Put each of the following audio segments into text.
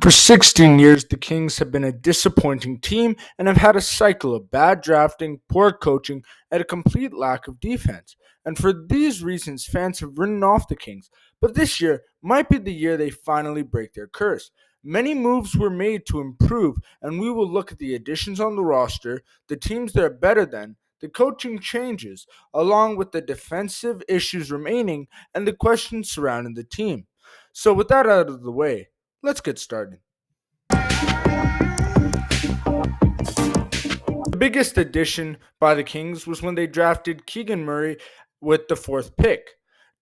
For 16 years, the Kings have been a disappointing team and have had a cycle of bad drafting, poor coaching, and a complete lack of defense. And for these reasons, fans have written off the Kings. But this year might be the year they finally break their curse. Many moves were made to improve, and we will look at the additions on the roster, the teams that are better than, the coaching changes, along with the defensive issues remaining and the questions surrounding the team. So, with that out of the way, let's get started. The biggest addition by the Kings was when they drafted Keegan Murray with the fourth pick.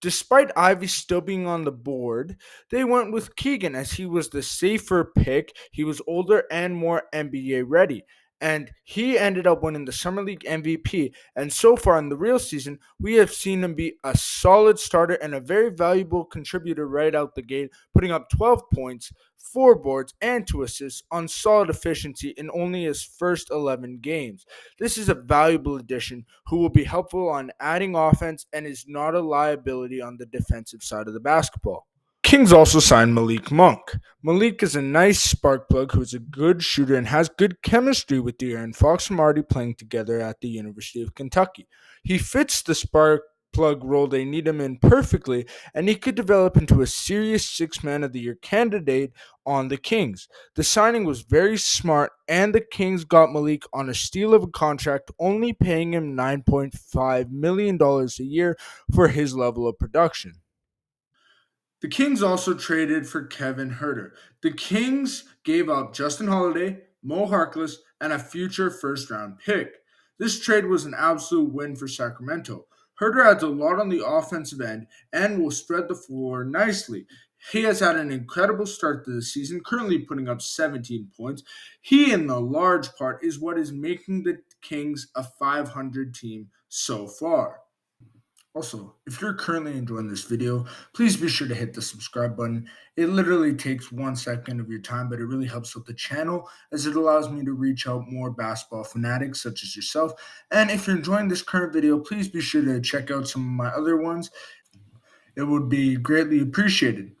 Despite Ivy still being on the board, they went with Keegan as he was the safer pick. He was older and more NBA ready. And he ended up winning the Summer League MVP. And so far in the real season, we have seen him be a solid starter and a very valuable contributor right out the gate, putting up 12 points, 4 boards, and 2 assists on solid efficiency in only his first 11 games. This is a valuable addition who will be helpful on adding offense and is not a liability on the defensive side of the basketball. Kings also signed Malik Monk. Malik is a nice spark plug who is a good shooter and has good chemistry with De'Aaron Fox from already playing together at the University of Kentucky. He fits the spark plug role they need him in perfectly, and he could develop into a serious six-man of the year candidate on the Kings. The signing was very smart, and the Kings got Malik on a steal of a contract, only paying him $9.5 million a year for his level of production. The Kings also traded for Kevin Herter. The Kings gave up Justin Holiday, Mo Harkless, and a future first round pick. This trade was an absolute win for Sacramento. Herter adds a lot on the offensive end and will spread the floor nicely. He has had an incredible start to the season, currently putting up 17 points. He, in the large part, is what is making the Kings a 500 team so far. Also, if you're currently enjoying this video, please be sure to hit the subscribe button. It literally takes 1 second of your time, but it really helps with the channel as it allows me to reach out more basketball fanatics such as yourself. And if you're enjoying this current video, please be sure to check out some of my other ones. It would be greatly appreciated.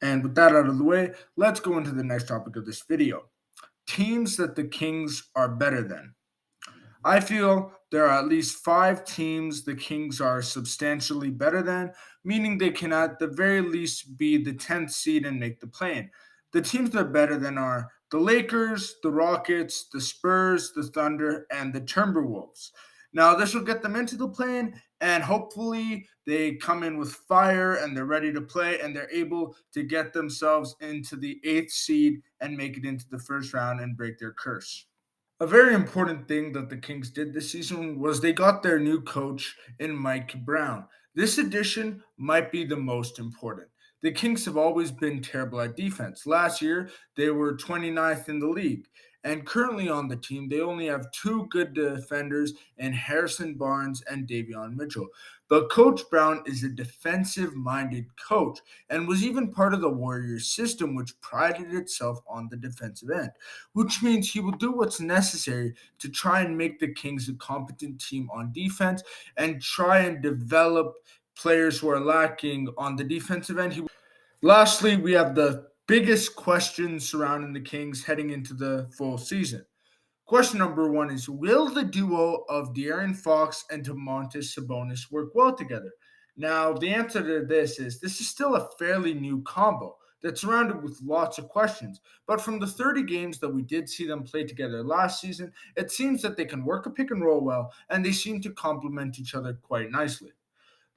And with that out of the way, let's go into the next topic of this video. Teams that the Kings are better than. I feel there are at least 5 teams the Kings are substantially better than, meaning they can at the very least be the 10th seed and make the play-in. The teams that are better than are the Lakers, the Rockets, the Spurs, the Thunder, and the Timberwolves. Now, this will get them into the play-in, and hopefully they come in with fire and they're ready to play and they're able to get themselves into the 8th seed and make it into the first round and break their curse. A very important thing that the Kings did this season was they got their new coach in Mike Brown. This addition might be the most important. The Kings have always been terrible at defense. Last year, they were 29th in the league. And currently on the team, they only have 2 good defenders in Harrison Barnes and Davion Mitchell. But Coach Brown is a defensive minded coach and was even part of the Warriors system, which prided itself on the defensive end, which means he will do what's necessary to try and make the Kings a competent team on defense and try and develop players who are lacking on the defensive end. Lastly, we have the biggest question surrounding the Kings heading into the full season. Question number 1 is, will the duo of De'Aaron Fox and Domantas Sabonis work well together? Now, the answer to this is still a fairly new combo that's surrounded with lots of questions. But from the 30 games that we did see them play together last season, it seems that they can work a pick and roll well, and they seem to complement each other quite nicely.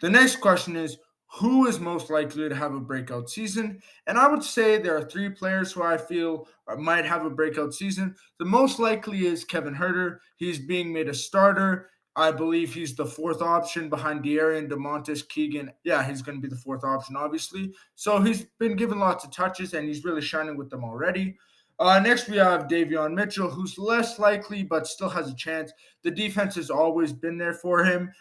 The next question is, who is most likely to have a breakout season? And I would say there are 3 players who I feel might have a breakout season. The most likely is Kevin Herter. He's being made a starter. I believe he's the 4th option behind De'Aaron, DeMontis, Keegan. Yeah, he's going to be the 4th option, obviously. So he's been given lots of touches, and he's really shining with them already. Next, we have Davion Mitchell, who's less likely but still has a chance. The defense has always been there for him.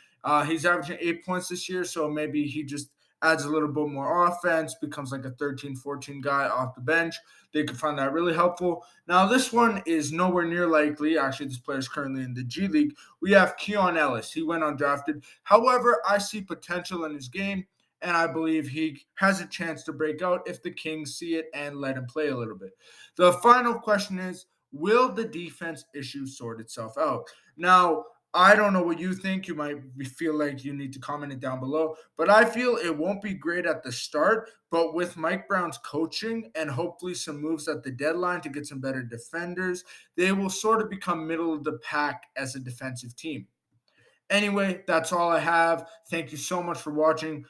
He's averaging 8 points this year, so maybe he just adds a little bit more offense, becomes like a 13, 14 guy off the bench. They could find that really helpful. Now, this one is nowhere near likely. Actually, this player is currently in the G League. We have Keon Ellis. He went undrafted. However, I see potential in his game, and I believe he has a chance to break out if the Kings see it and let him play a little bit. The final question is, will the defense issue sort itself out? Now, I don't know what you think. You might feel like you need to comment it down below, but I feel it won't be great at the start. But with Mike Brown's coaching and hopefully some moves at the deadline to get some better defenders, they will sort of become middle of the pack as a defensive team. Anyway, that's all I have. Thank you so much for watching.